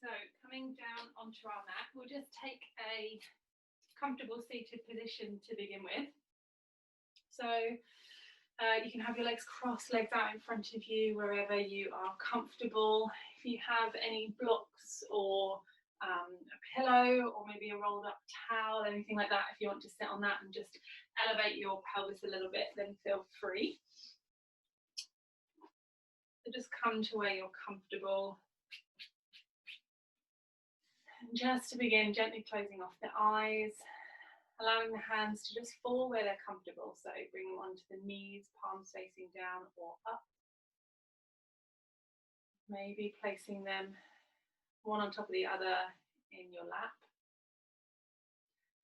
So coming down onto our mat, we'll just take a comfortable seated position to begin with. So you can have your legs crossed, legs out in front of you, wherever you are comfortable. If you have any blocks or a pillow or maybe a rolled up towel, anything like that, if you want to sit on that and just elevate your pelvis a little bit, then feel free. So just come to where you're comfortable. And just to begin, gently closing off the eyes, allowing the hands to just fall where they're comfortable. So bring them onto the knees, palms facing down or up. Maybe placing them one on top of the other in your lap.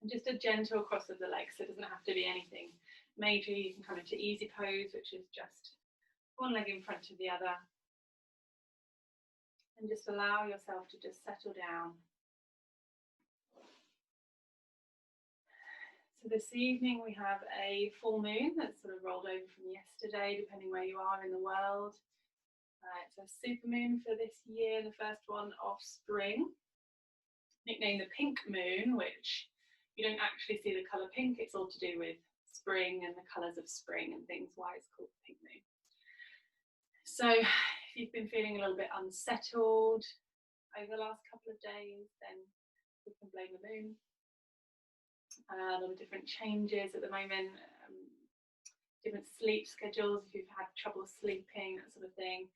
And just a gentle cross of the legs, so it doesn't have to be anything major. You can come into easy pose, which is just one leg in front of the other. And just allow yourself to just settle down. So this evening we have a full moon that's sort of rolled over from yesterday, depending where you are in the world. It's a super moon for this year, the first one of spring. Nicknamed the pink moon, which you don't actually see the colour pink. It's all to do with spring and the colours of spring and things, why it's called the pink moon. So if you've been feeling a little bit unsettled over the last couple of days, then we can blame the moon. A lot of different changes at the moment, different sleep schedules, if you've had trouble sleeping, that sort of thing.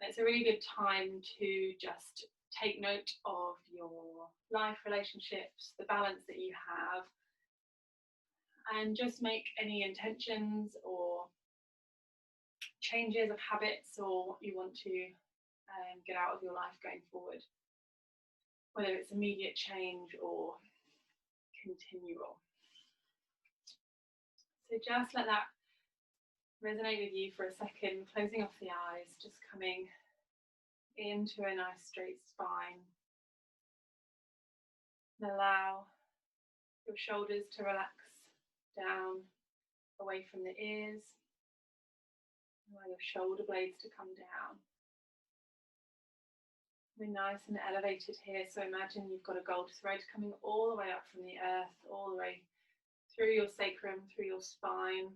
And it's a really good time to just take note of your life, relationships, the balance that you have, and just make any intentions or changes of habits or what you want to get out of your life going forward, whether it's immediate change or continual. So just let that resonate with you for a second, closing off the eyes, just coming into a nice straight spine. And allow your shoulders to relax down away from the ears. Allow your shoulder blades to come down. We're nice and elevated here, so imagine you've got a gold thread coming all the way up from the earth, all the way through your sacrum, through your spine,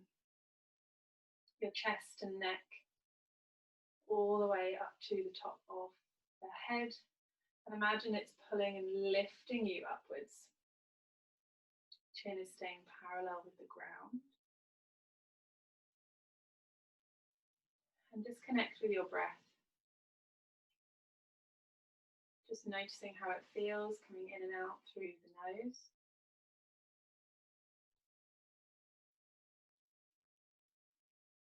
your chest and neck, all the way up to the top of the head. And imagine it's pulling and lifting you upwards. Chin is staying parallel with the ground. And just connect with your breath. Just noticing how it feels coming in and out through the nose.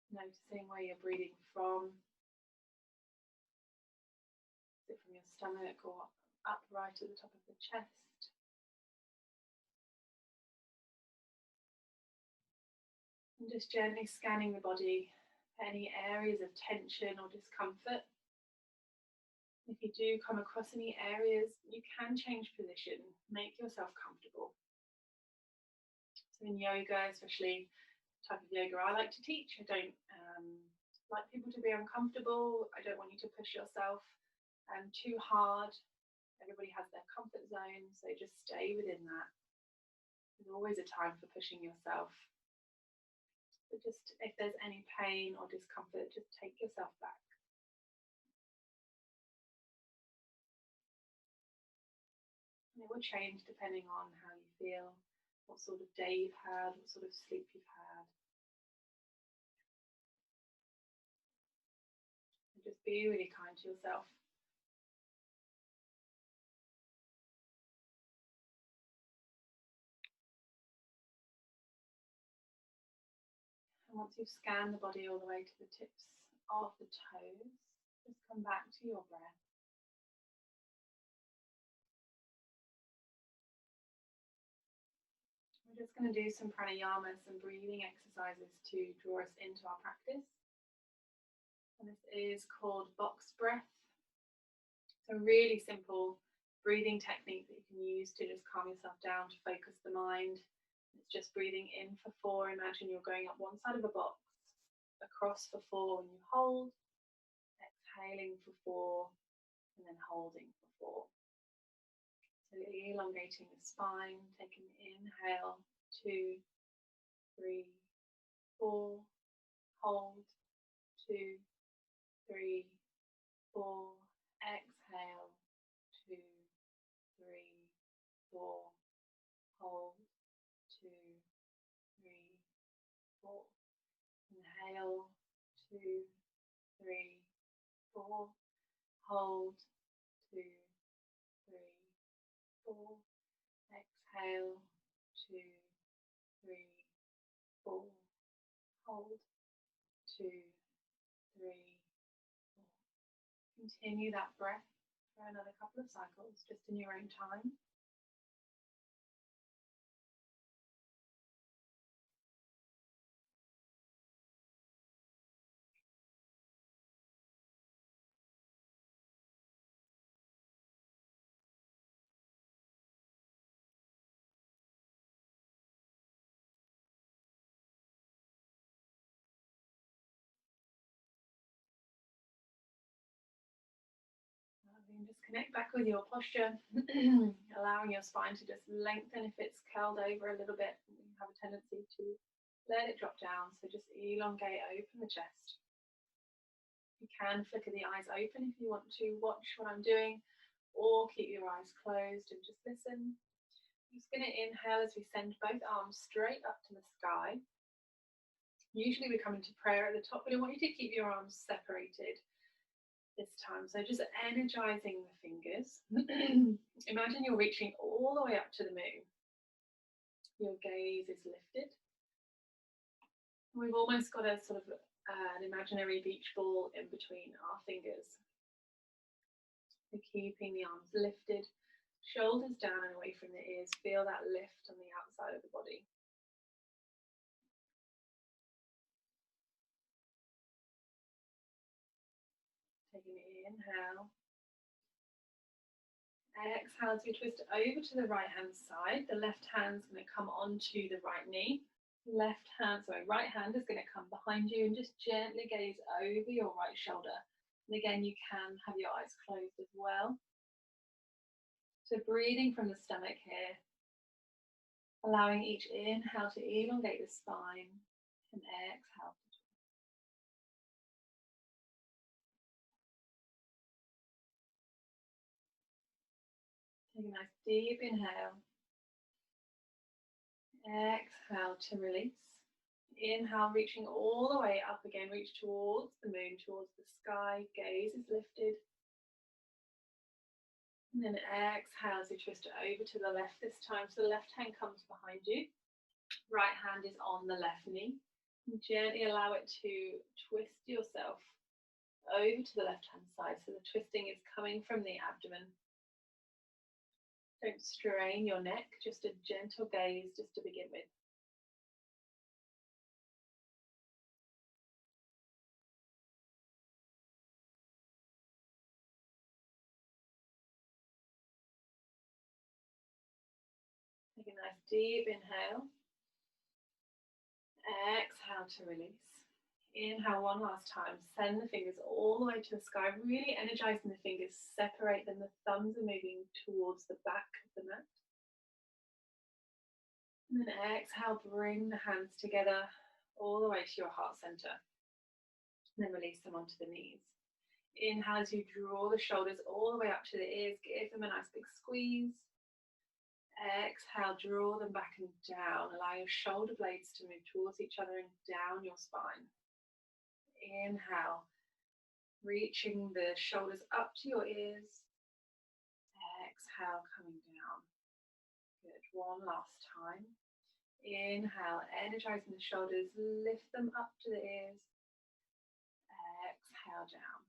Noticing where you're breathing from. Is it from your stomach or up right at the top of the chest? And just gently scanning the body for any areas of tension or discomfort. If you do come across any areas, you can change position, make yourself comfortable. So in yoga, especially the type of yoga I like to teach, I don't like people to be uncomfortable. I don't want you to push yourself too hard. Everybody has their comfort zone, so just stay within that. There's always a time for pushing yourself. But just if there's any pain or discomfort, just take yourself back. And it will change depending on how you feel, what sort of day you've had, what sort of sleep you've had. And just be really kind to yourself. And once you've scanned the body all the way to the tips of the toes, just come back to your breath. We're just going to do some pranayama, some breathing exercises to draw us into our practice. And this is called box breath. So a really simple breathing technique that you can use to just calm yourself down, to focus the mind. It's just breathing in for 4. Imagine you're going up one side of a box, across for 4 when you hold, exhaling for 4, and then holding for 4. So elongating the spine, taking inhale, 2, 3, 4, hold, 2, 3, 4, exhale, 2, 3, 4, hold, 2, 3, 4, inhale, 2, 3, 4, hold, 2, 3, 4, exhale, 2, 3, 4, hold, 2, 3, 4. Continue that breath for another couple of cycles, just in your own time. And just connect back with your posture, allowing your spine to just lengthen. If it's curled over a little bit, you have a tendency to let it drop down. So just elongate, open the chest. You can flicker the eyes open if you want to watch what I'm doing, or keep your eyes closed and just listen. I'm just going to inhale as we send both arms straight up to the sky. Usually we come into prayer at the top, but I want you to keep your arms separated this time. So just energizing the fingers. Imagine you're reaching all the way up to the moon. Your gaze is lifted. We've almost got a sort of an imaginary beach ball in between our fingers. We're keeping the arms lifted, shoulders down and away from the ears. Feel that lift on the outside of the body. Taking an inhale. Exhale as we twist over to the right hand side. The left hand's going to come onto the right knee. Right hand is going to come behind you and just gently gaze over your right shoulder. And again, you can have your eyes closed as well. So breathing from the stomach here, allowing each inhale to elongate the spine and exhale. Take a nice deep inhale. Exhale to release. Inhale, reaching all the way up again. Reach towards the moon, towards the sky. Gaze is lifted. And then exhale as you twist it over to the left this time. So the left hand comes behind you. Right hand is on the left knee. And gently allow it to twist yourself over to the left hand side. So the twisting is coming from the abdomen. Don't strain your neck, just a gentle gaze just to begin with. Take a nice deep inhale. Exhale to release. Inhale one last time. Send the fingers all the way to the sky, really energizing the fingers. Separate them. The thumbs are moving towards the back of the mat. And then exhale, bring the hands together all the way to your heart center. And then release them onto the knees. Inhale as you draw the shoulders all the way up to the ears. Give them a nice big squeeze. Exhale, draw them back and down. Allow your shoulder blades to move towards each other and down your spine. Inhale, reaching the shoulders up to your ears. Exhale, coming down. Good. One last time. Inhale, energizing the shoulders, lift them up to the ears. Exhale down.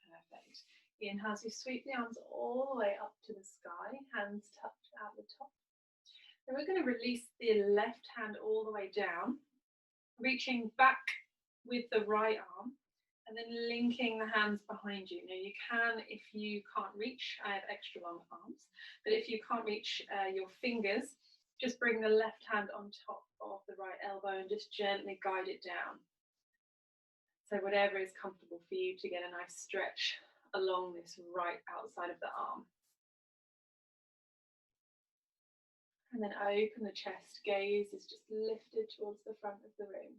Perfect. Inhale as you sweep the arms all the way up to the sky, hands touch at the top. Then we're going to release the left hand all the way down, reaching back with the right arm, and then linking the hands behind you. Now you can, if you can't reach, I have extra long arms, but if you can't reach your fingers, just bring the left hand on top of the right elbow and just gently guide it down. So whatever is comfortable for you to get a nice stretch along this right outside of the arm. And then open the chest, gaze is just lifted towards the front of the room.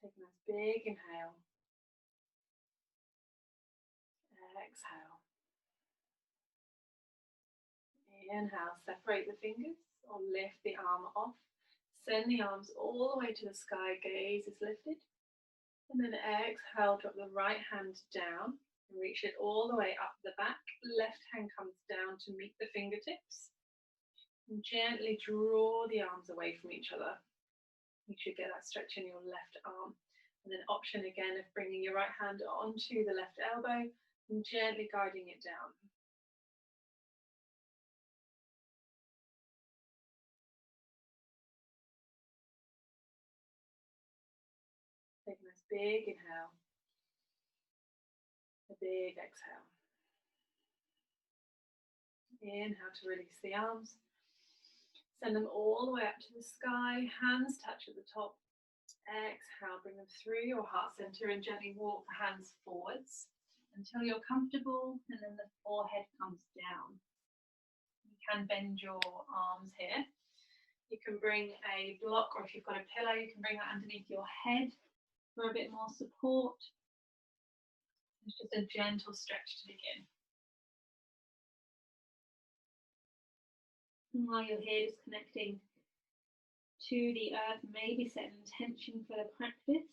Take a nice big inhale. Exhale. Inhale, separate the fingers or lift the arm off. Send the arms all the way to the sky, gaze is lifted. And then exhale, drop the right hand down and reach it all the way up the back. Left hand comes down to meet the fingertips. And gently draw the arms away from each other. You should get that stretch in your left arm. And then option again of bringing your right hand onto the left elbow and gently guiding it down. Take a nice big inhale. A big exhale. Inhale to release the arms. Send them all the way up to the sky. Hands touch at the top. Exhale, bring them through your heart center and gently walk the hands forwards until you're comfortable, and then the forehead comes down. You can bend your arms here. You can bring a block, or if you've got a pillow, you can bring that underneath your head for a bit more support. It's just a gentle stretch to begin. And while you're here, just connecting to the earth, maybe set an intention for the practice.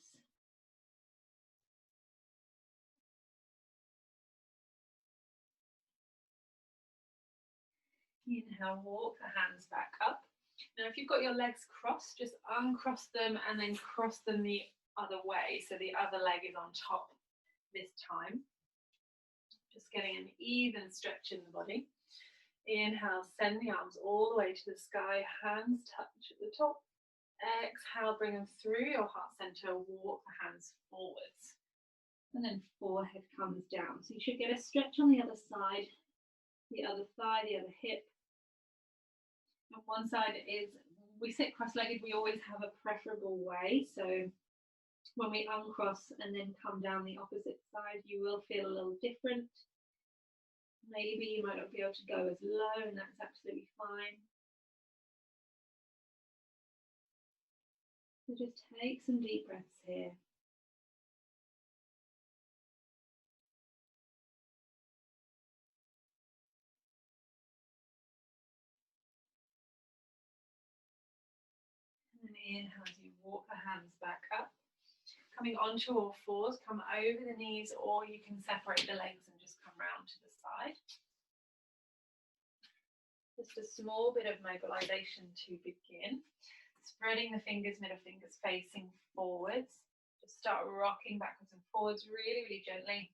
Inhale, walk the hands back up. Now, if you've got your legs crossed, just uncross them and then cross them the other way. So the other leg is on top this time. Just getting an even stretch in the body. Inhale, send the arms all the way to the sky. Hands touch at the top. Exhale, bring them through your heart center. Walk the hands forwards. And then forehead comes down. So you should get a stretch on the other side, the other thigh, the other hip. And one side is, we sit cross-legged, we always have a preferable way. So when we uncross and then come down the opposite side, you will feel a little different. Maybe you might not be able to go as low, and that's absolutely fine. So just take some deep breaths here. And inhale as you walk the hands back up. Coming onto all fours, come over the knees, or you can separate the legs and just come round to the side. Just a small bit of mobilization to begin. Spreading the fingers, middle fingers facing forwards. Just start rocking backwards and forwards really, really gently.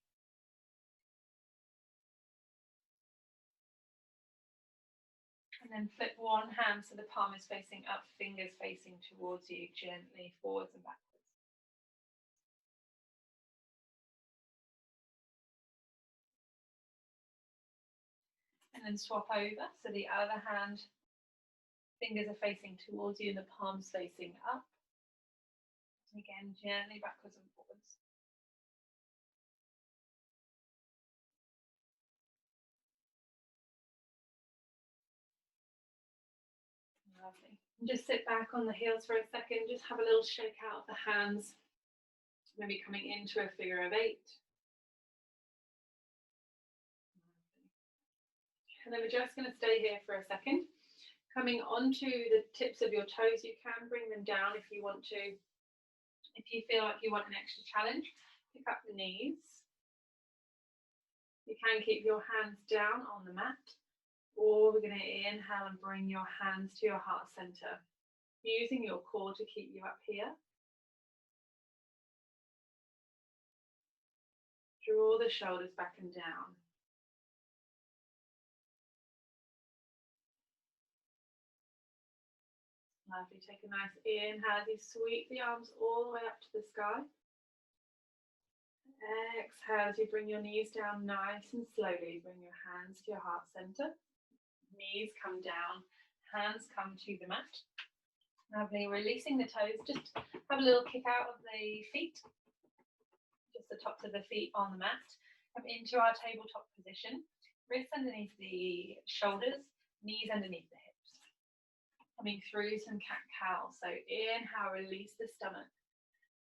And then flip one hand so the palm is facing up, fingers facing towards you, gently forwards and backwards. And then swap over, so the other hand, fingers are facing towards you and the palms facing up. And again, gently backwards and forwards. Lovely. And just sit back on the heels for a second, just have a little shake out of the hands, maybe coming into a figure of 8. And then we're just going to stay here for a second. Coming onto the tips of your toes, you can bring them down if you want to. If you feel like you want an extra challenge, pick up the knees. You can keep your hands down on the mat, or we're going to inhale and bring your hands to your heart center, using your core to keep you up here. Draw the shoulders back and down. Lovely. Take a nice inhale as you sweep the arms all the way up to the sky. Exhale as you bring your knees down nice and slowly. Bring your hands to your heart center. Knees come down, hands come to the mat. Lovely, releasing the toes, just have a little kick out of the feet, just the tops of the feet on the mat. Come into our tabletop position, wrists underneath the shoulders, knees underneath the hips. Coming through some cat-cow, so inhale, release the stomach,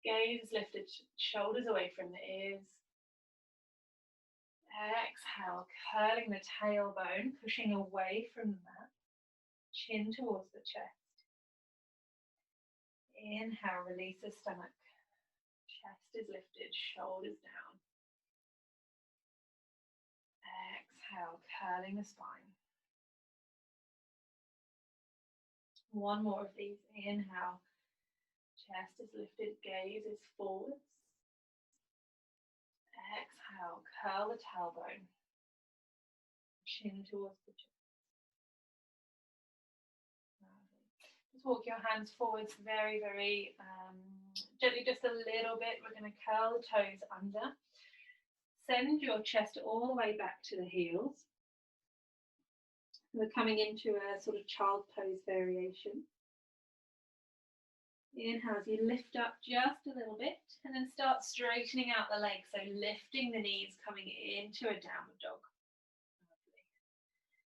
gaze lifted, shoulders away from the ears. Exhale, curling the tailbone, pushing away from the mat, chin towards the chest. Inhale, release the stomach, chest is lifted, shoulders down. Exhale, curling the spine. One more of these. Inhale, chest is lifted, gaze is forwards. Exhale, curl the tailbone, chin towards the chest. Just walk your hands forwards very, very gently, just a little bit. We're going to curl the toes under. Send your chest all the way back to the heels. We're coming into a sort of child pose variation. Inhale as you lift up just a little bit and then start straightening out the legs. So lifting the knees, coming into a downward dog. Lovely.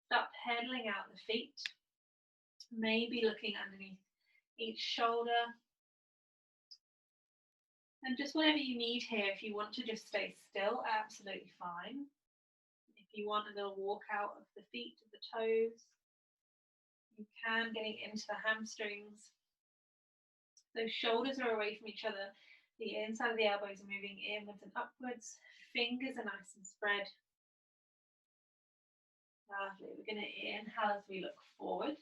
Start pedaling out the feet. Maybe looking underneath each shoulder. And just whatever you need here, if you want to just stay still, absolutely fine. If you want a little walk out of the feet, of the toes, you can, getting into the hamstrings. Those shoulders are away from each other. The inside of the elbows are moving inwards and upwards. Fingers are nice and spread. Lovely. We're going to inhale as we look forward.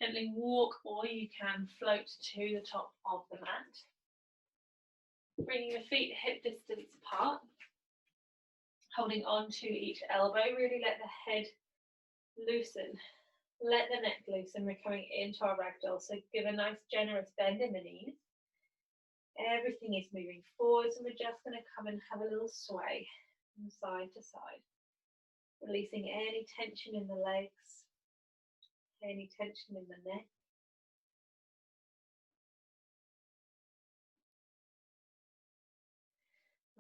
Gently walk, or you can float to the top of the mat. Bringing the feet hip distance apart. Holding on to each elbow. Really let the head loosen. Let the neck loosen. We're coming into our ragdoll. So give a nice generous bend in the knees. Everything is moving forwards, and we're just going to come and have a little sway from side to side. Releasing any tension in the legs, any tension in the neck.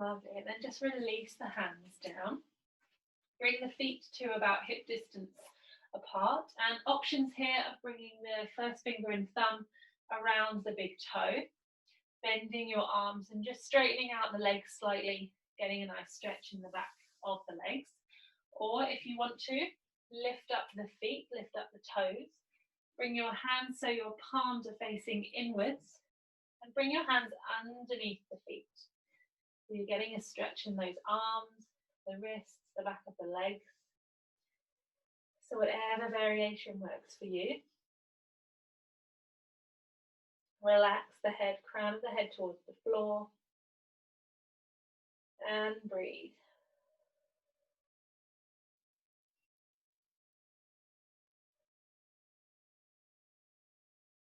Lovely. And then just release the hands down. Bring the feet to about hip distance apart. And options here are bringing the first finger and thumb around the big toe. Bending your arms and just straightening out the legs slightly, getting a nice stretch in the back of the legs. Or if you want to, lift up the feet, lift up the toes. Bring your hands so your palms are facing inwards, and bring your hands underneath the feet. So you're getting a stretch in those arms, the wrists, the back of the legs. So whatever variation works for you. Relax the head, crown of the head towards the floor. And breathe.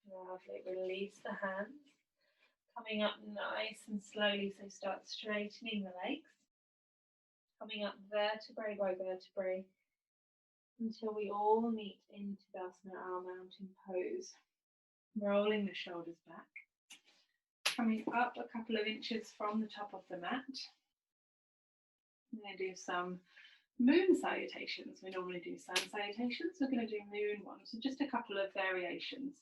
Lovely. Release the hands. Coming up nice and slowly, so start straightening the legs. Coming up vertebrae by vertebrae until we all meet in Tadasana, our mountain pose. Rolling the shoulders back. Coming up a couple of inches from the top of the mat. I'm going to do some moon salutations. We normally do sun salutations. We're going to do moon ones, so just a couple of variations.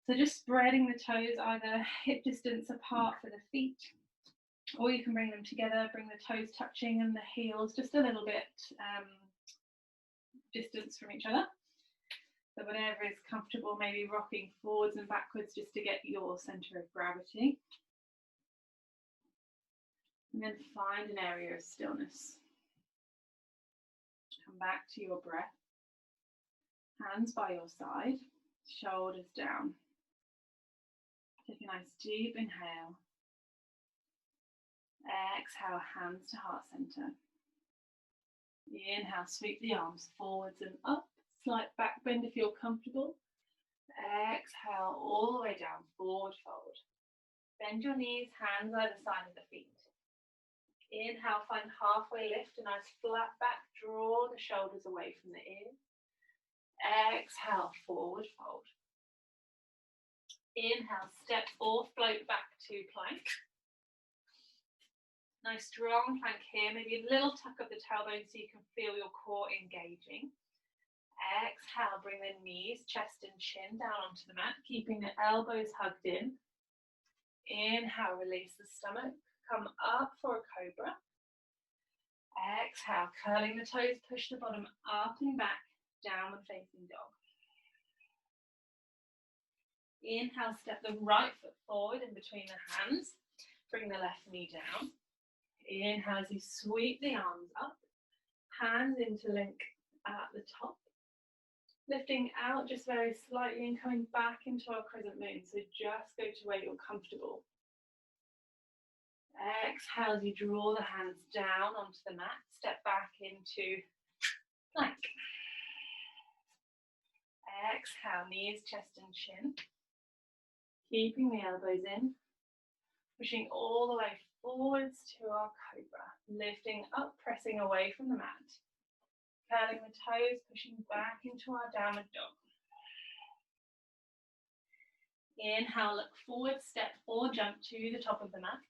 So just spreading the toes either hip distance apart for the feet, or you can bring them together, bring the toes touching and the heels just a little bit distance from each other. So whatever is comfortable, maybe rocking forwards and backwards just to get your center of gravity. And then find an area of stillness. Come back to your breath. Hands by your side, shoulders down. Take a nice deep inhale. Exhale, hands to heart center. Inhale, sweep the arms forwards and up. Slight back bend if you're comfortable. Exhale, all the way down, forward fold. Bend your knees, hands either side of the feet. Inhale, find halfway lift, a nice flat back. Draw the shoulders away from the ears. Exhale, forward fold. Inhale, step or float back to plank. Nice strong plank here, maybe a little tuck of the tailbone so you can feel your core engaging. Exhale, bring the knees, chest and chin down onto the mat, keeping the elbows hugged in. Inhale, release the stomach, come up for a cobra. Exhale, curling the toes, push the bottom up and back, downward facing dog. Inhale, step the right foot forward in between the hands, bring the left knee down. Inhale as you sweep the arms up, hands interlink at the top. Lifting out just very slightly and coming back into our crescent moon, so just go to where you're comfortable. Exhale as you draw the hands down onto the mat, step back into plank. Exhale, knees, chest and chin. Keeping the elbows in, pushing all the way forwards to our cobra. Lifting up, pressing away from the mat. Curling the toes, pushing back into our downward dog. Inhale, look forward, step or jump to the top of the mat.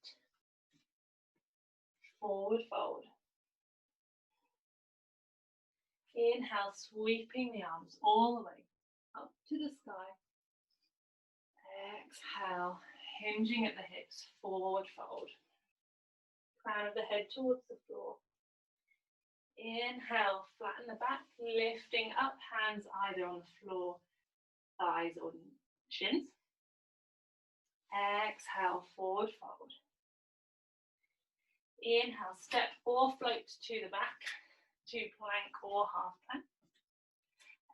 Forward fold. Inhale, sweeping the arms all the way up to the sky. Exhale, hinging at the hips, forward fold. Crown of the head towards the floor. Inhale, flatten the back, lifting up, hands either on the floor, thighs or shins. Exhale, forward fold. Inhale, step or float to the back, to plank or half plank.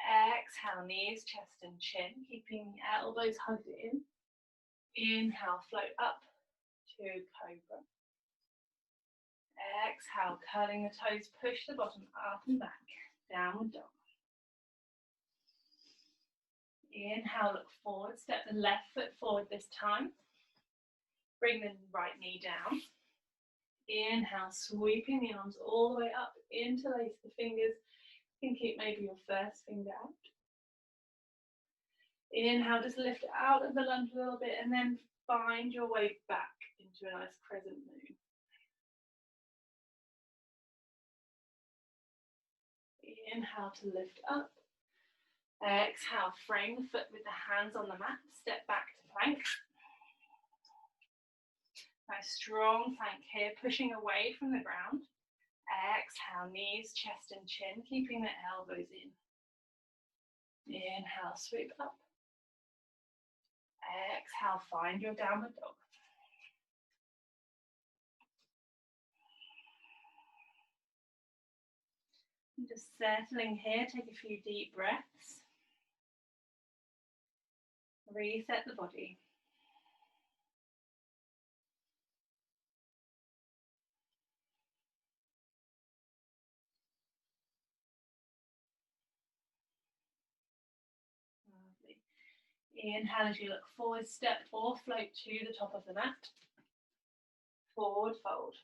Exhale, knees, chest and chin, keeping the elbows hugged in. Inhale, float up to cobra. Exhale, curling the toes, push the bottom up and back, downward dog. Inhale, look forward, step the left foot forward this time. Bring the right knee down. Inhale, sweeping the arms all the way up, interlace the fingers. You can keep maybe your first finger out. Inhale, just lift it out of the lunge a little bit and then find your way back into a nice crescent moon. Inhale to lift up. Exhale, frame the foot with the hands on the mat, step back to plank. Nice strong plank here, pushing away from the ground. Exhale, knees, chest and chin, keeping the elbows in. Inhale, sweep up. Exhale, find your downward dog. And just settling here, take a few deep breaths. Reset the body. Lovely. Inhale as you look forward, step or float to the top of the mat. Forward fold.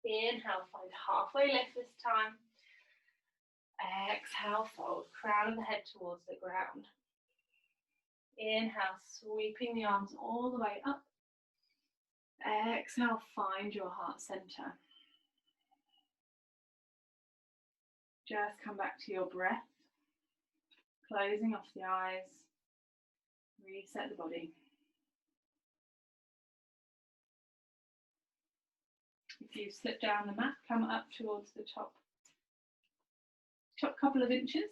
Inhale, find halfway lift this time. Exhale, fold. Crown of the head towards the ground. Inhale, sweeping the arms all the way up. Exhale, find your heart center. Just come back to your breath. Closing off the eyes. Reset the body. If you slip down the mat, come up towards the top couple of inches.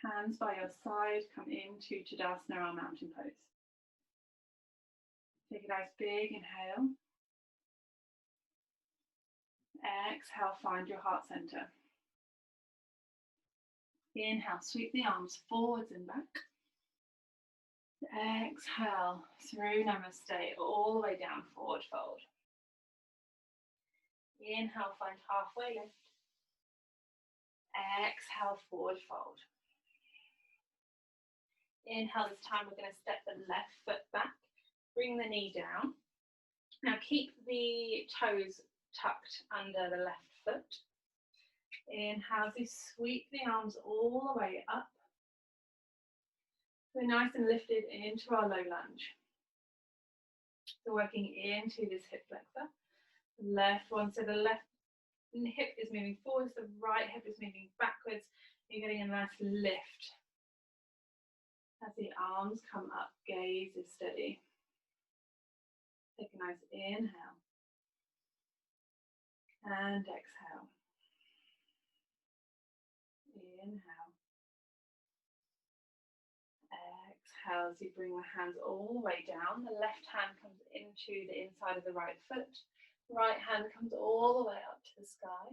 Hands by your side, come into Tadasana, our mountain pose. Take a nice big inhale. Exhale, find your heart center. Inhale, sweep the arms forwards and back. Exhale, through Namaste, all the way down, forward fold. Inhale, find halfway lift. Exhale, forward fold. Inhale, this time we're going to step the left foot back. Bring the knee down. Now keep the toes tucked under the left foot. Inhale, as you sweep the arms all the way up. We're nice and lifted into our low lunge. So working into this hip flexor. The left one, so the left hip is moving forwards, the right hip is moving backwards. You're getting a nice lift. As the arms come up, gaze is steady. Take a nice inhale. And exhale. Inhale. Exhale as you bring the hands all the way down. The left hand comes into the inside of the right foot. Right hand comes all the way up to the sky.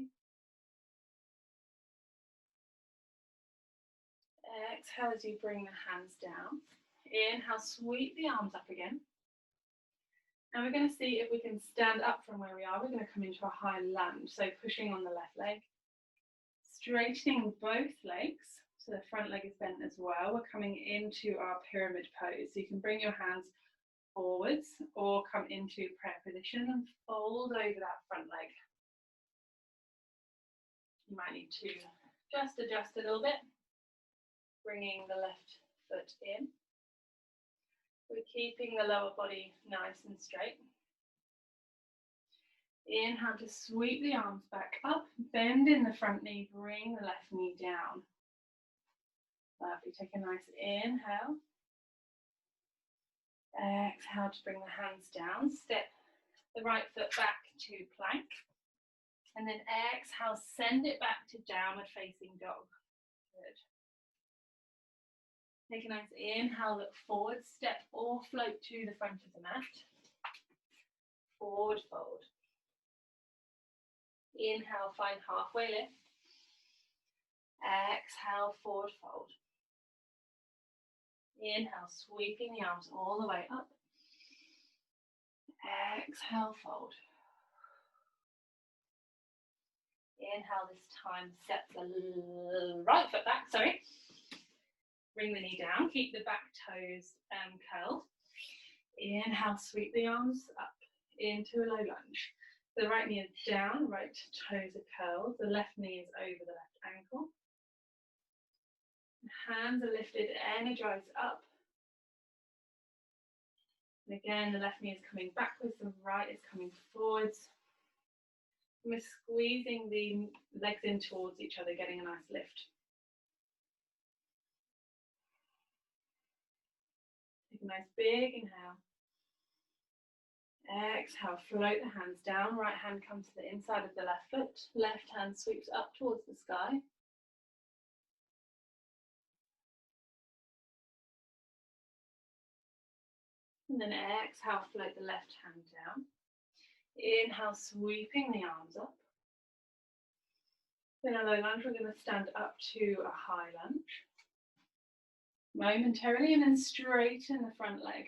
Exhale as you bring the hands down. Inhale, sweep the arms up again. And we're going to see if we can stand up from where we are. We're going to come into a high lunge, so pushing on the left leg. Straightening both legs, so the front leg is bent as well. We're coming into our pyramid pose. So you can bring your hands forwards or come into prayer position and fold over that front leg. You might need to just adjust a little bit, bringing the left foot in. We're keeping the lower body nice and straight. Inhale to sweep the arms back up, bend in the front knee, bring the left knee down. Lovely, take a nice inhale. Exhale to bring the hands down, step the right foot back to plank. And then exhale, send it back to downward facing dog. Good. Take a nice inhale, look forward, step or float to the front of the mat. Forward fold. Inhale, find halfway lift. Exhale, forward fold. Inhale, sweeping the arms all the way up. Exhale, fold. Inhale, this time step the right foot back, sorry. Bring the knee down, keep the back toes curled. Inhale, sweep the arms up into a low lunge. The right knee is down, right toes are curled. The left knee is over the left ankle. Hands are lifted, energize up. And again, the left knee is coming backwards, the right is coming forwards. And we're squeezing the legs in towards each other, getting a nice lift. Take a nice big inhale. Exhale, float the hands down. Right hand comes to the inside of the left foot. Left hand sweeps up towards the sky. And then exhale, float the left hand down. Inhale, sweeping the arms up. In a low lunge, we're going to stand up to a high lunge. Momentarily, and then straighten the front leg.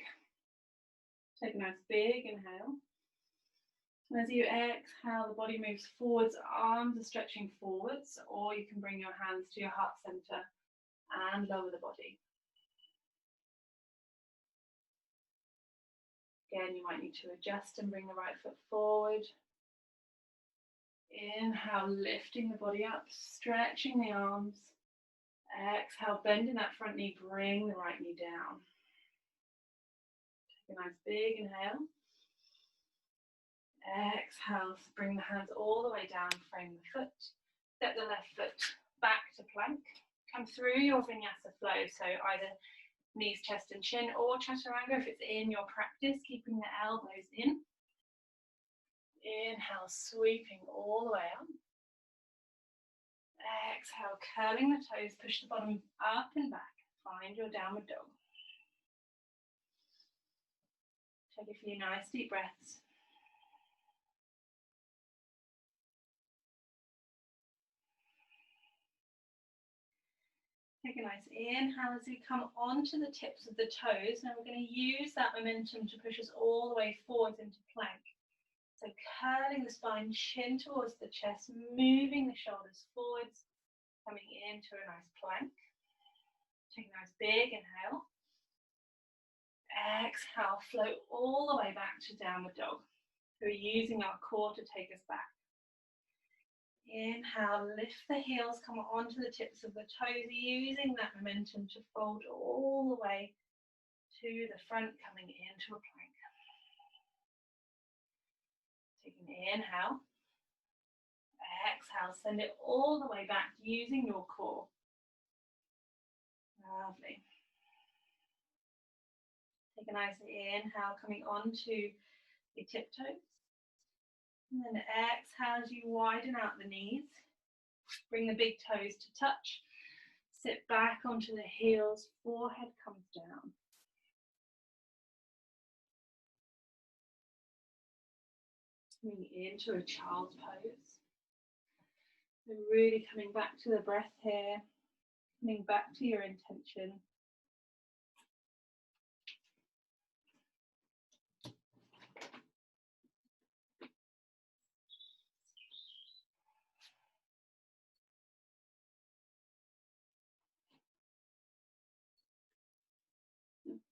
Take a nice big inhale. And as you exhale, the body moves forwards, arms are stretching forwards, or you can bring your hands to your heart center and lower the body. Again, you might need to adjust and bring the right foot forward. Inhale, lifting the body up, stretching the arms. Exhale, bending that front knee, bring the right knee down. Take a nice big inhale. Exhale, bring the hands all the way down, frame the foot. Step the left foot back to plank. Come through your Vinyasa flow, so either knees, chest and chin, or chaturanga if it's in your practice, keeping the elbows in. Inhale, sweeping all the way up. Exhale, curling the toes, push the bottom up and back. Find your downward dog. Take a few nice deep breaths. Take a nice inhale as you come onto the tips of the toes. Now we're going to use that momentum to push us all the way forwards into plank. So curling the spine, chin towards the chest, moving the shoulders forwards, coming into a nice plank. Take a nice big inhale. Exhale, float all the way back to downward dog. So we're using our core to take us back. Inhale, lift the heels, come onto the tips of the toes, using that momentum to fold all the way to the front, coming into a plank. Take an inhale. Exhale, send it all the way back using your core. Lovely. Take a nice inhale, coming onto your tiptoes. And then exhale as you widen out the knees. Bring the big toes to touch. Sit back onto the heels, forehead comes down. Coming into a child's pose. So really coming back to the breath here, coming back to your intention.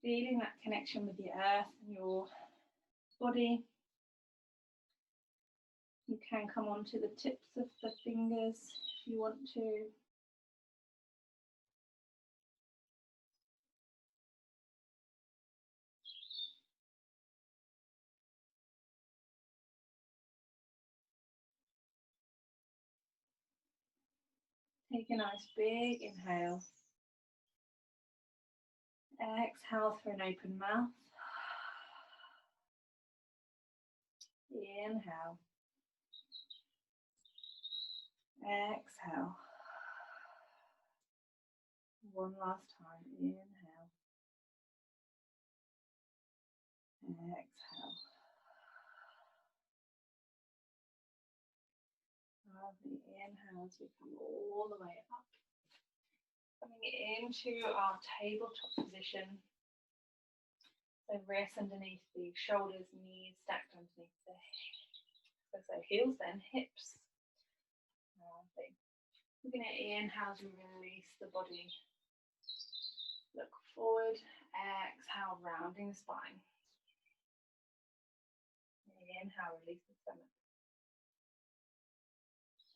Feeling that connection with the earth and your body. You can come onto the tips of the fingers if you want to. Take a nice big inhale. Exhale through an open mouth. Inhale. Exhale. One last time. Inhale. Exhale. Lovely. Inhale as we come all the way up. Coming into our tabletop position. So wrists underneath the shoulders, knees stacked underneath the hips. So heels then, hips. Lovely. We're going to inhale to release the body. Look forward. Exhale, rounding the spine. Inhale, release the stomach.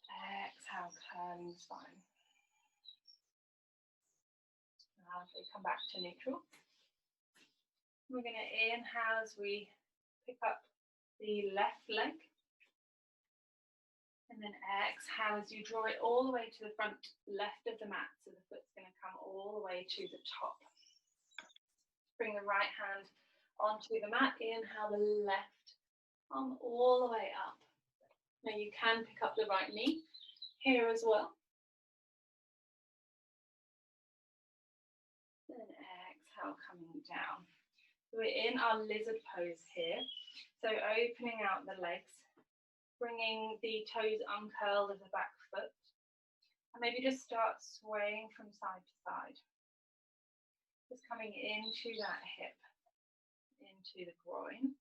Exhale, curling the spine. Lovely. Come back to neutral. We're going to inhale as we pick up the left leg. And then exhale as you draw it all the way to the front left of the mat. So the foot's going to come all the way to the top. Bring the right hand onto the mat. Inhale the left arm all the way up. Now you can pick up the right knee here as well. Then exhale, coming down. So we're in our lizard pose here. So opening out the legs, bringing the toes uncurled of the back foot. And maybe just start swaying from side to side. Just coming into that hip, into the groin.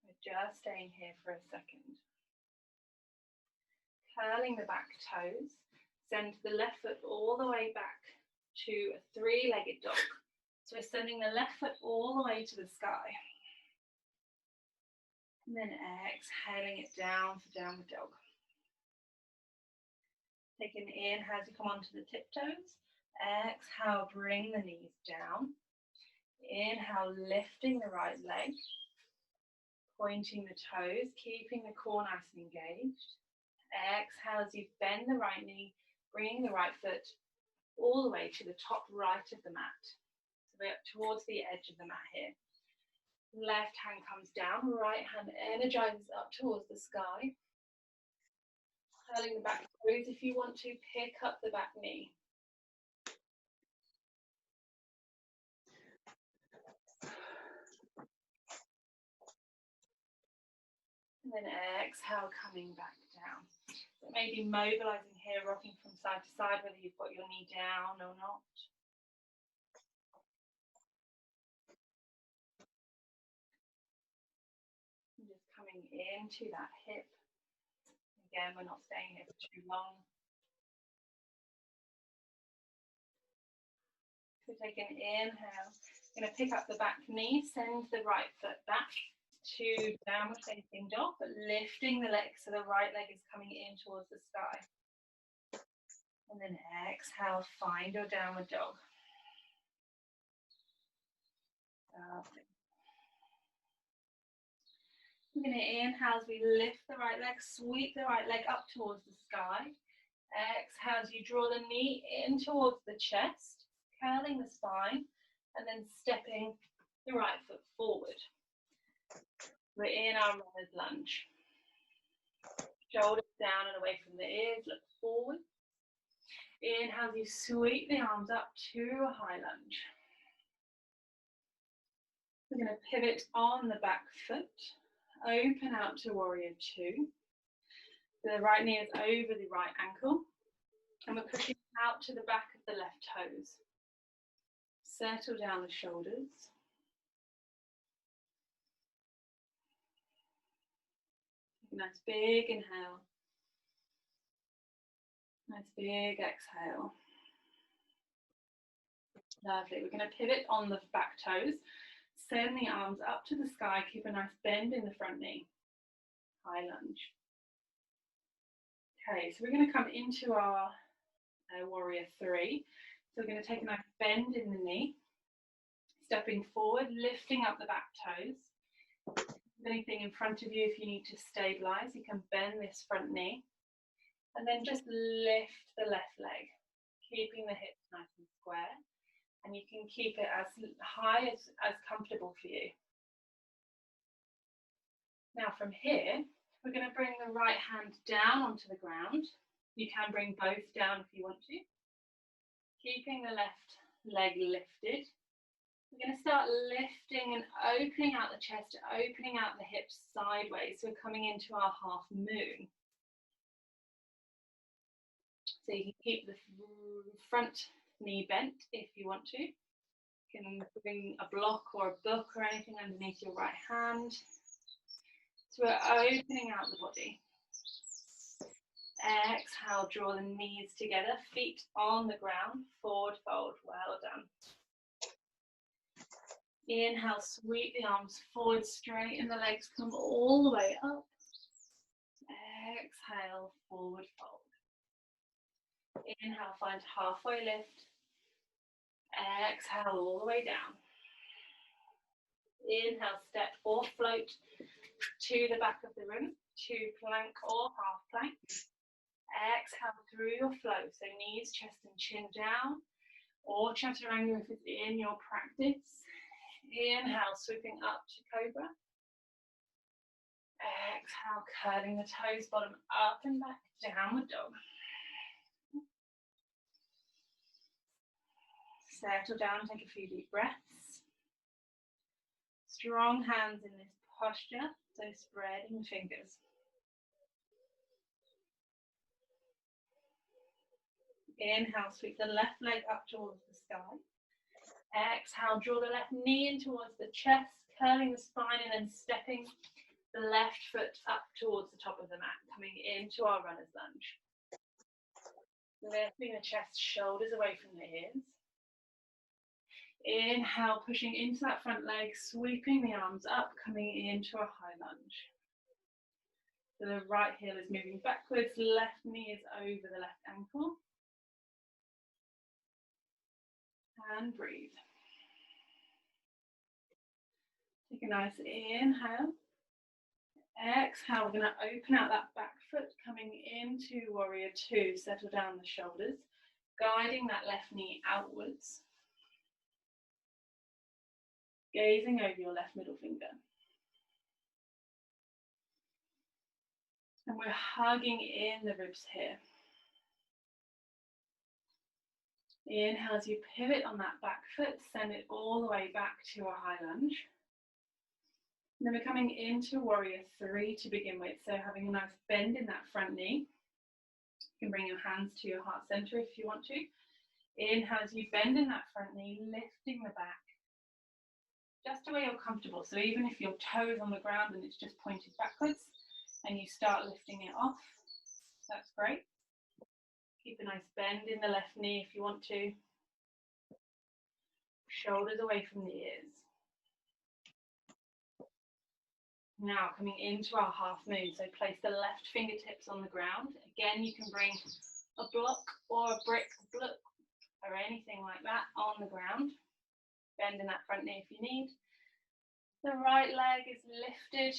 We're just staying here for a second. Curling the back toes. Send the left foot all the way back to a three-legged dog. So we're sending the left foot all the way to the sky. And then exhaling it down for downward dog. Take an inhale as you come onto the tiptoes. Exhale, bring the knees down. Inhale, lifting the right leg. Pointing the toes, keeping the core nice and engaged. Exhale as you bend the right knee, bringing the right foot all the way to the top right of the mat. So we're up towards the edge of the mat here. Left hand comes down, right hand energizes up towards the sky. Curling the back toes if you want to, pick up the back knee. And then exhale, coming back down. So maybe mobilizing here, rocking from side to side, whether you've got your knee down or not. And just coming into that hip. Again, we're not staying here for too long. So take an inhale. Going to pick up the back knee, send the right foot back to downward facing dog, but lifting the legs so the right leg is coming in towards the sky. And then exhale, find your downward dog. Lovely. We're going to inhale as we lift the right leg, sweep the right leg up towards the sky. Exhale as you draw the knee in towards the chest, curling the spine, and then stepping the right foot forward. We're in our runner's lunge. Shoulders down and away from the ears, look forward. Inhale as you sweep the arms up to a high lunge. We're going to pivot on the back foot, open out to warrior two. The right knee is over the right ankle, and we're pushing out to the back of the left toes. Settle down the shoulders. Nice big inhale. Nice big exhale. Lovely. We're going to pivot on the back toes. Send the arms up to the sky. Keep a nice bend in the front knee. High lunge. Okay, so we're going to come into our warrior three. So we're going to take a nice bend in the knee. Stepping forward, lifting up the back toes. Anything in front of you, if you need to stabilize, you can bend this front knee. And then just lift the left leg, keeping the hips nice and square. And you can keep it as high as comfortable for you. Now from here, we're going to bring the right hand down onto the ground. You can bring both down if you want to. Keeping the left leg lifted. We're going to start lifting and opening out the chest, opening out the hips sideways. So we're coming into our half moon. So you can keep the front knee bent if you want to. You can bring a block or a book or anything underneath your right hand. So we're opening out the body. Exhale, draw the knees together, feet on the ground, forward fold, well done. Inhale, sweep the arms forward, straighten the legs, come all the way up. Exhale, forward fold. Inhale, find halfway lift. Exhale, all the way down. Inhale, step or float to the back of the room, to plank or half plank. Exhale through your flow, so knees, chest and chin down, or chaturanga if it's in your practice. Inhale, sweeping up to cobra. Exhale, curling the toes, bottom up and back, downward dog. Settle down, take a few deep breaths. Strong hands in this posture, so spreading the fingers. Inhale, sweep the left leg up towards the sky. Exhale, draw the left knee in towards the chest, curling the spine and then stepping the left foot up towards the top of the mat, coming into our runner's lunge. Lifting the chest, shoulders away from the ears. Inhale, pushing into that front leg, sweeping the arms up, coming into a high lunge. So the right heel is moving backwards, left knee is over the left ankle. And breathe. Take a nice inhale. Exhale, we're going to open out that back foot, coming into warrior two. Settle down the shoulders, guiding that left knee outwards. Gazing over your left middle finger. And we're hugging in the ribs here. Inhale as you pivot on that back foot, send it all the way back to a high lunge. And then we're coming into warrior three to begin with. So having a nice bend in that front knee. You can bring your hands to your heart center if you want to. Inhale as you bend in that front knee, lifting the back. Just the way you're comfortable. So even if your toe is on the ground and it's just pointed backwards and you start lifting it off, that's great. Keep a nice bend in the left knee if you want to. Shoulders away from the ears. Now coming into our half moon, so place the left fingertips on the ground. Again, you can bring a block or a brick block or anything like that on the ground. Bend in that front knee if you need. The right leg is lifted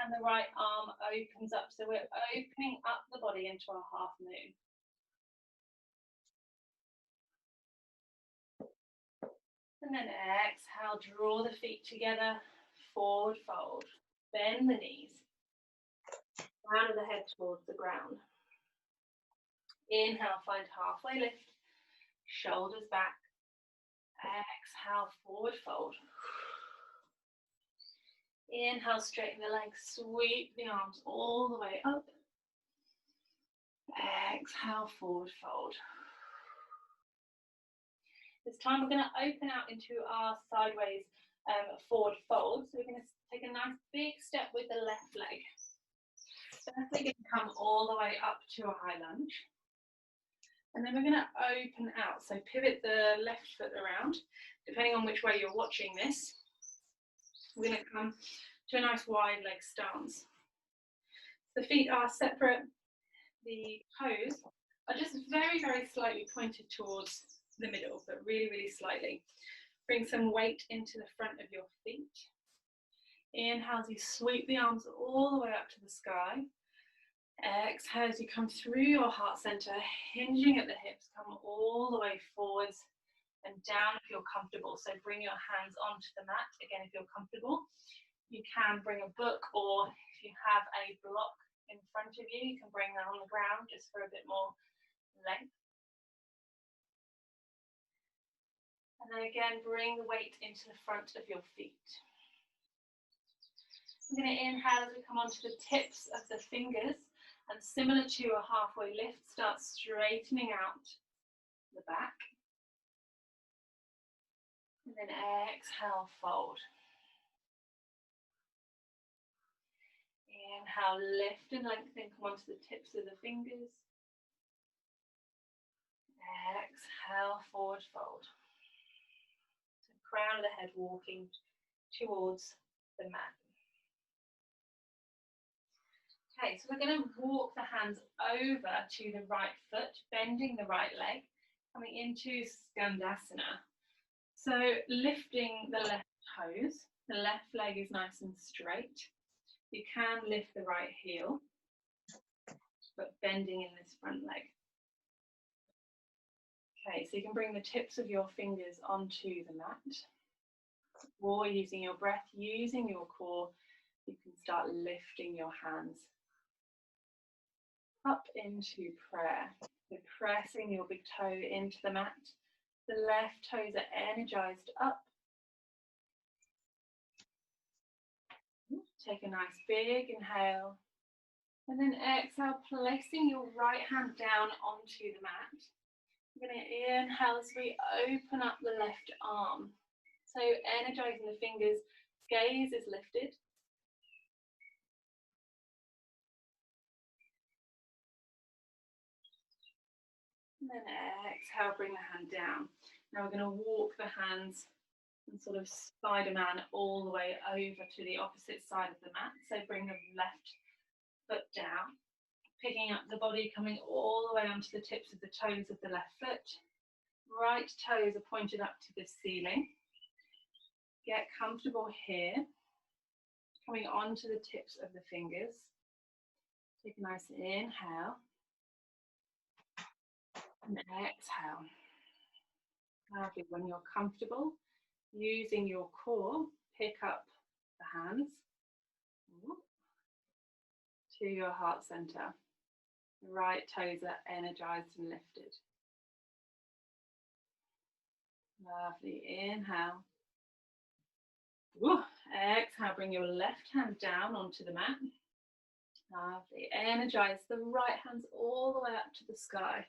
and the right arm opens up. So we're opening up the body into our half moon. And then exhale, draw the feet together, forward fold. Bend the knees. Crown of the head towards the ground. Inhale, find halfway lift. Shoulders back. Exhale, forward fold. Inhale, straighten the legs, sweep the arms all the way up. Exhale, forward fold. This time we're going to open out into our sideways forward fold. So we're going to take a nice big step with the left leg. Firstly, going to come all the way up to a high lunge. And then we're going to open out. So pivot the left foot around, depending on which way you're watching this. We're going to come to a nice wide leg stance. The feet are separate. The toes are just very, very slightly pointed towards the middle, but really, really slightly. Bring some weight into the front of your feet. Inhale as you sweep the arms all the way up to the sky. Exhale as you come through your heart center, hinging at the hips, come all the way forwards and down if you're comfortable. So bring your hands onto the mat, again if you're comfortable. You can bring a book, or if you have a block in front of you, you can bring that on the ground just for a bit more length. And then again, bring the weight into the front of your feet. I'm going to inhale as we come onto the tips of the fingers, and similar to a halfway lift, start straightening out the back. And then exhale, fold. Inhale, lift and lengthen, come onto the tips of the fingers. Exhale, forward fold. So crown of the head walking towards the mat. Okay, so we're going to walk the hands over to the right foot, bending the right leg, coming into Skandasana. So lifting the left toes, the left leg is nice and straight. You can lift the right heel, but bending in this front leg. Okay, so you can bring the tips of your fingers onto the mat, or using your breath, using your core, you can start lifting your hands up into prayer. So pressing your big toe into the mat. The left toes are energized up. Take a nice big inhale. And then exhale, placing your right hand down onto the mat. We're going to inhale as we open up the left arm. So energizing the fingers, gaze is lifted. And then exhale, bring the hand down. Now we're going to walk the hands and sort of Spider-Man all the way over to the opposite side of the mat. So bring the left foot down, picking up the body, coming all the way onto the tips of the toes of the left foot. Right toes are pointed up to the ceiling. Get comfortable here, coming onto the tips of the fingers. Take a nice inhale and exhale. Lovely. When you're comfortable, using your core, pick up the hands to your heart center. The right toes are energized and lifted. Lovely. Inhale. Exhale, bring your left hand down onto the mat. Lovely. Energize the right hands all the way up to the sky.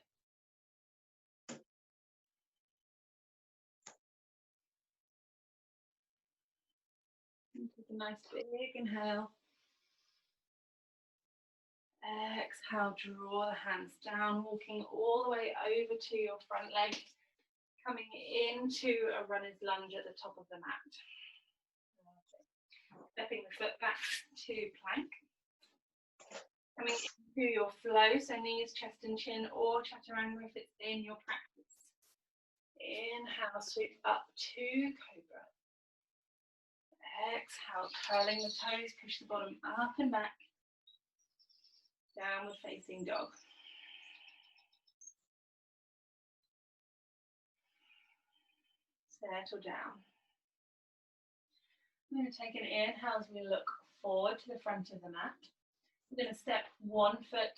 And take a nice big inhale. Exhale, draw the hands down, walking all the way over to your front leg, coming into a runner's lunge at the top of the mat. Stepping the foot back to plank. Coming into your flow, so knees, chest and chin, or chaturanga if it's in your practice. Inhale, sweep up to cobra. Exhale, curling the toes, push the bottom up and back. Downward facing dog. Settle down. I'm going to take an inhale as we look forward to the front of the mat. We're going to step one foot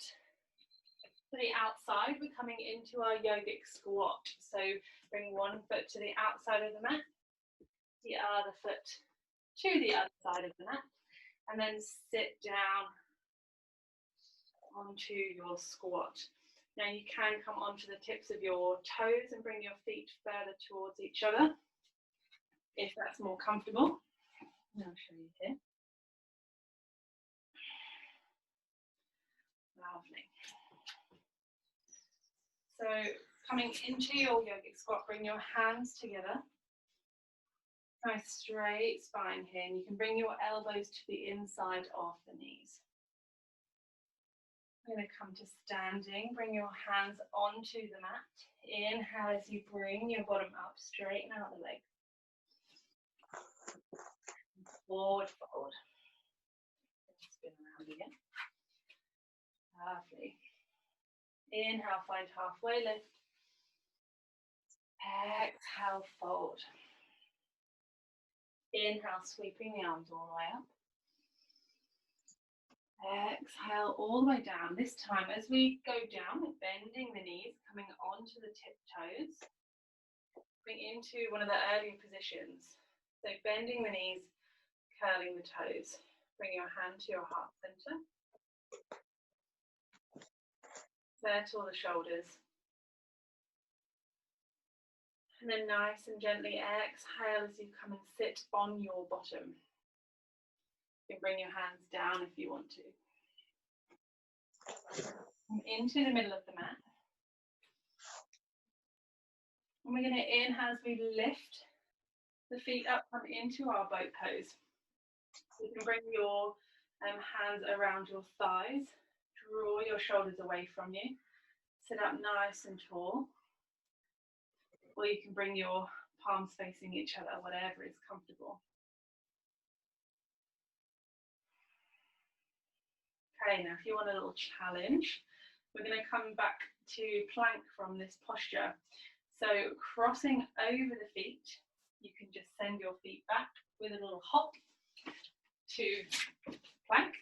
to the outside. We're coming into our yogic squat. So bring one foot to the outside of the mat, the other foot to the other side of the mat, and then sit down onto your squat. Now you can come onto the tips of your toes and bring your feet further towards each other if that's more comfortable. And I'll show you here. Lovely. So coming into your yogic squat, bring your hands together. Nice straight spine here, and you can bring your elbows to the inside of the knees. I'm going to come to standing, bring your hands onto the mat. Inhale as you bring your bottom up, straighten out the leg. Forward, fold. Spin around again. Lovely. Inhale, find halfway lift. Exhale, fold. Inhale, sweeping the arms all the way up. Exhale all the way down. This time as we go down, we're bending the knees, coming onto the tip toes. Bring into one of the earlier positions. So bending the knees, curling the toes. Bring your hand to your heart center. Settle the shoulders. And then nice and gently exhale as you come and sit on your bottom. You can bring your hands down if you want to. Come into the middle of the mat. And we're going to inhale as we lift the feet up, come into our boat pose. You can bring your hands around your thighs. Draw your shoulders away from you. Sit up nice and tall. Or you can bring your palms facing each other, whatever is comfortable. Okay, now if you want a little challenge, we're going to come back to plank from this posture. So crossing over the feet, you can just send your feet back with a little hop to plank,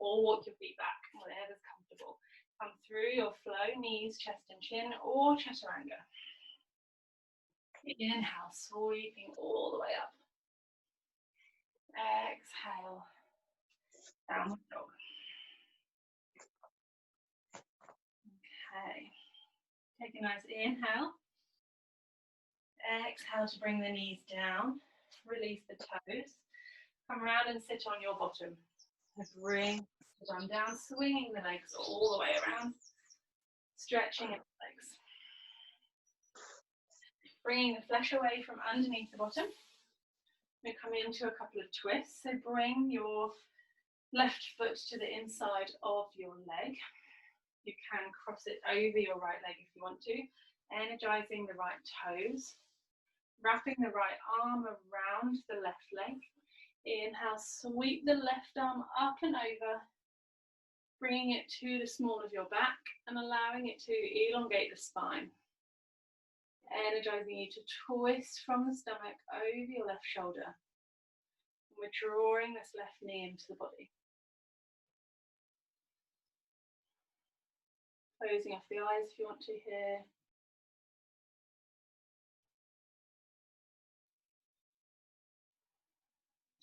or walk your feet back, whatever's comfortable. Come through your flow, knees, chest and chin, or chaturanga. Inhale, sweeping all the way up. Exhale, downward dog. Okay, take a nice inhale. Exhale to bring the knees down. Release the toes. Come around and sit on your bottom. Bring the arm down, swinging the legs all the way around. Stretching the legs. Bringing the flesh away from underneath the bottom. We come into a couple of twists. So bring your left foot to the inside of your leg. You can cross it over your right leg if you want to. Energizing the right toes. Wrapping the right arm around the left leg. Inhale, sweep the left arm up and over. Bringing it to the small of your back and allowing it to elongate the spine. Energizing you to twist from the stomach over your left shoulder. And we're drawing this left knee into the body. Closing off the eyes if you want to here.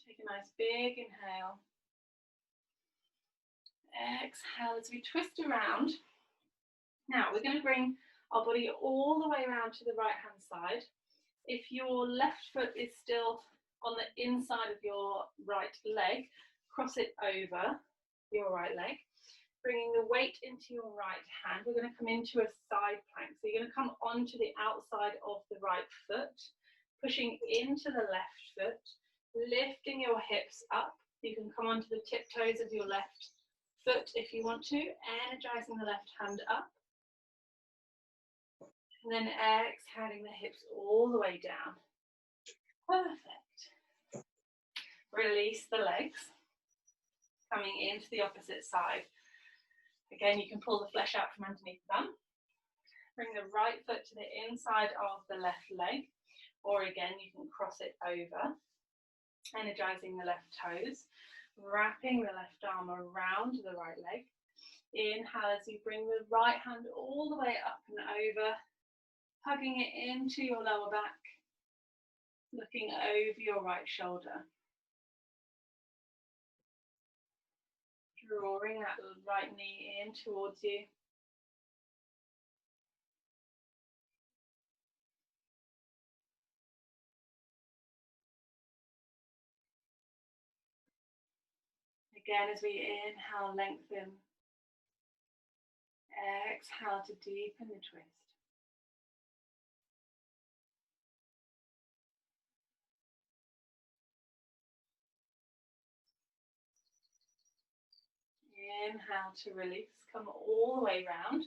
Take a nice big inhale. Exhale as we twist around. Now we're going to bring our body all the way around to the right hand side. If your left foot is still on the inside of your right leg, cross it over your right leg. Bringing the weight into your right hand, we're going to come into a side plank. So you're going to come onto the outside of the right foot, pushing into the left foot, Lifting your hips up. You can come onto the tiptoes of your left foot if you want to, energizing the left hand up. And then exhaling the hips all the way down. Perfect. Release the legs. Coming into the opposite side. Again, you can pull the flesh out from underneath the bum. Bring the right foot to the inside of the left leg, or again, you can cross it over, energizing the left toes, wrapping the left arm around the right leg. Inhale as you bring the right hand all the way up and over, hugging it into your lower back, looking over your right shoulder. Drawing that right knee in towards you. Again, as we inhale, lengthen. Exhale to deepen the twist. Inhale to release. Come all the way round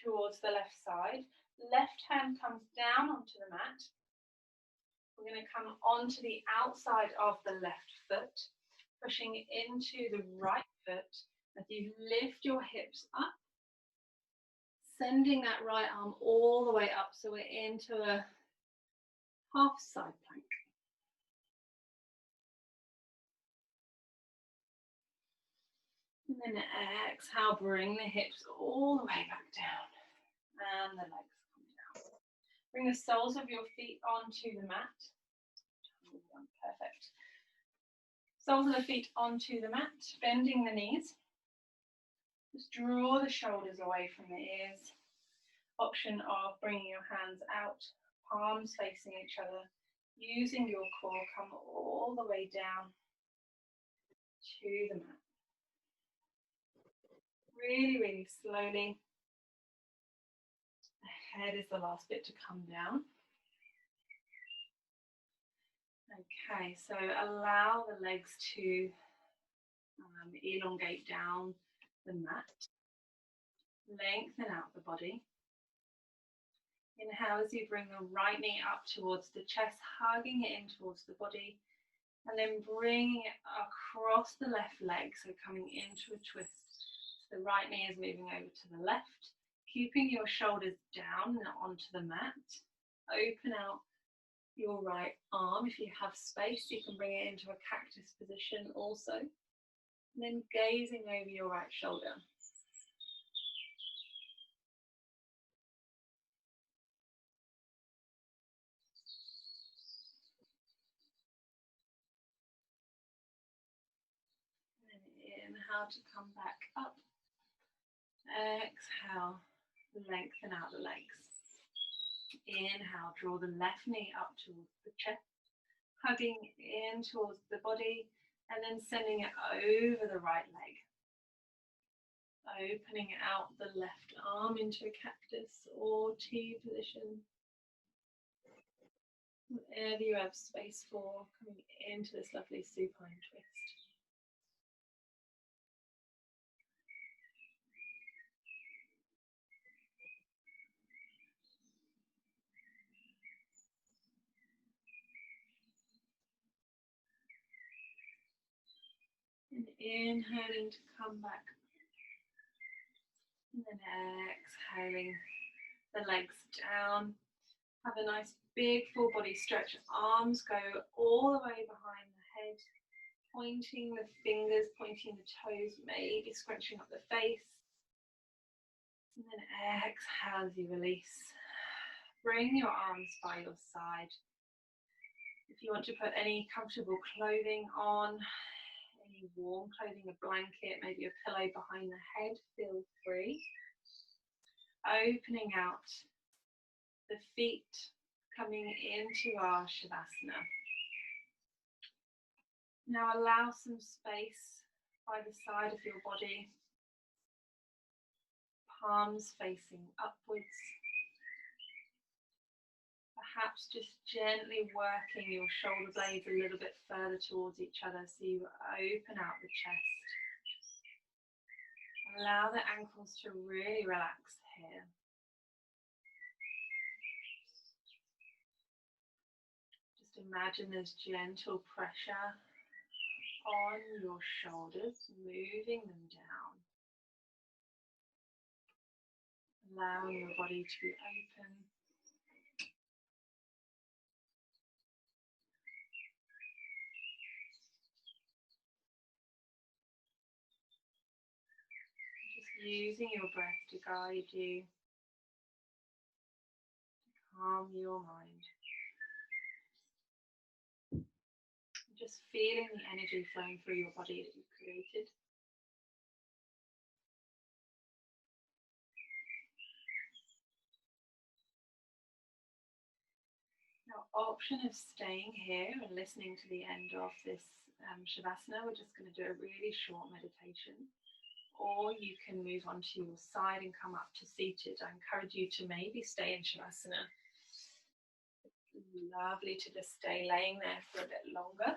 towards the left side. Left hand comes down onto the mat. We're going to come onto the outside of the left foot, pushing into the right foot as you lift your hips up, sending that right arm all the way up so we're into a half side plank. And then exhale, bring the hips all the way back down and the legs come down. Bring the soles of your feet onto the mat. Perfect. Soles of the feet onto the mat, bending the knees. Just draw the shoulders away from the ears. Option of bringing your hands out, palms facing each other. Using your core, come all the way down to the mat. Really, really slowly. The head is the last bit to come down. Okay, so allow the legs to elongate down the mat. Lengthen out the body. Inhale as you bring the right knee up towards the chest, hugging it in towards the body. And then bringing it across the left leg, so coming into a twist. The right knee is moving over to the left, keeping your shoulders down and onto the mat. Open out your right arm. If you have space, you can bring it into a cactus position also. And then gazing over your right shoulder. And inhale to come back up. Exhale, lengthen out the legs. Inhale, draw the left knee up towards the chest, hugging in towards the body, and then sending it over the right leg. Opening out the left arm into a cactus or T position. Whatever you have space for, coming into this lovely supine twist. And inhaling to come back. And then exhaling the legs down. Have a nice big full body stretch. Arms go all the way behind the head. Pointing the fingers, pointing the toes, maybe scrunching up the face. And then exhale as you release. Bring your arms by your side. If you want to put any comfortable clothing on, any warm clothing, a blanket, maybe a pillow behind the head, feel free. Opening out the feet, coming into our Shavasana. Now allow some space by the side of your body, palms facing upwards, perhaps just gently working your shoulder blades a little bit further towards each other so you open out the chest. Allow the ankles to really relax here. Just imagine there's gentle pressure on your shoulders, moving them down. Allowing your body to be open. Just using your breath to guide you, to calm your mind. Just feeling the energy flowing through your body that you've created. Now, option of staying here and listening to the end of this Shavasana, we're just going to do a really short meditation. Or you can move on to your side and come up to seated. I encourage you to maybe stay in Shavasana. It's lovely to just stay laying there for a bit longer.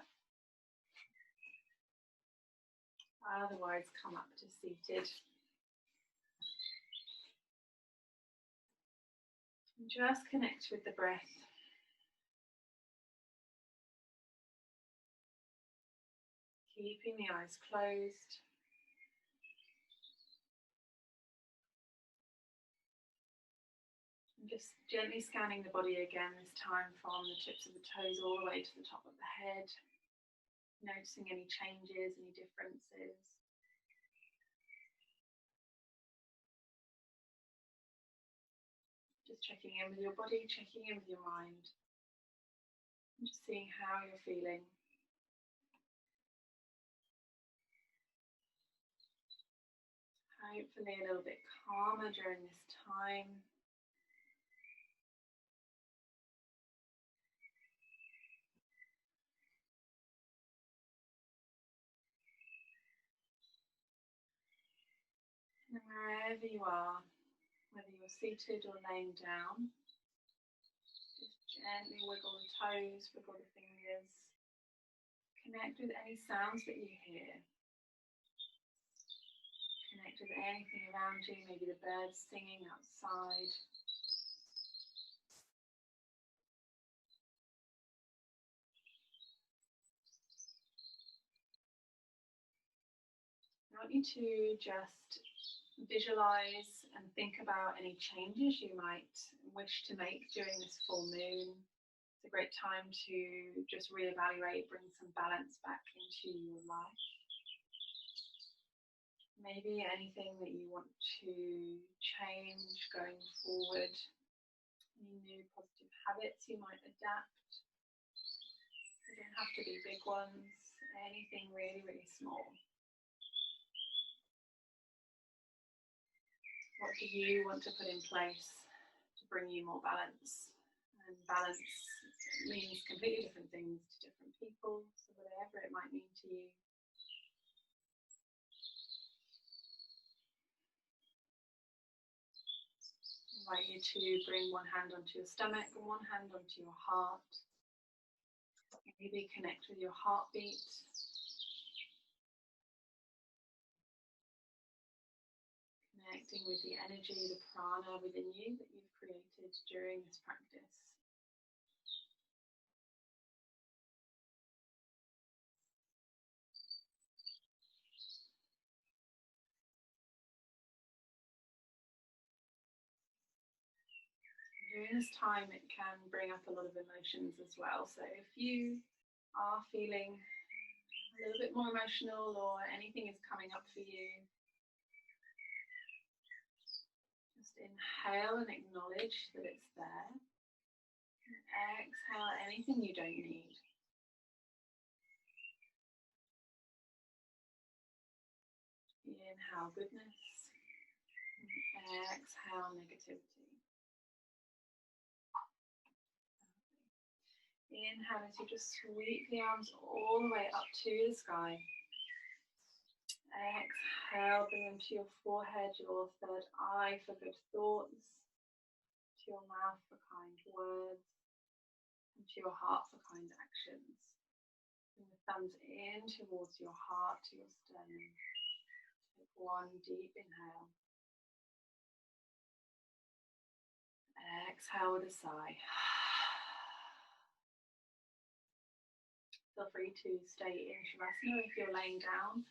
Otherwise, come up to seated. And just connect with the breath. Keeping the eyes closed. And just gently scanning the body again, this time from the tips of the toes all the way to the top of the head. Noticing any changes, any differences. Just checking in with your body, checking in with your mind. And just seeing how you're feeling. Hopefully a little bit calmer during this time. And wherever you are, whether you're seated or laying down, just gently wiggle the toes, wiggle the fingers. Connect with any sounds that you hear. Connect with anything around you, maybe the birds singing outside. I want you to just visualize and think about any changes you might wish to make during this full moon. It's a great time to just reevaluate, bring some balance back into your life. Maybe anything that you want to change going forward. Any new positive habits you might adapt. They don't have to be big ones. Anything really, really small. What do you want to put in place to bring you more balance? And balance means completely different things to different people, so whatever it might mean to you. I invite you to bring one hand onto your stomach and one hand onto your heart. Maybe connect with your heartbeat. Connecting with the energy, the prana within you that you've created during this practice. During this time, it can bring up a lot of emotions as well. So if you are feeling a little bit more emotional or anything is coming up for you, just inhale and acknowledge that it's there. And exhale anything you don't need. Inhale goodness. And exhale negativity. Inhale as you just sweep the arms all the way up to the sky. Exhale, bring them to your forehead, your third eye for good thoughts, to your mouth for kind words. to your heart for kind actions. Bring the thumbs in towards your heart, to your sternum. Take one deep inhale. Exhale with a sigh. Feel free to stay in Shavasana if you're laying down.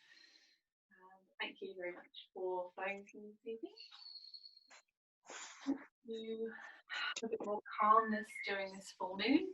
Thank you very much for flowing with me this evening. You have a bit more calmness during this full moon.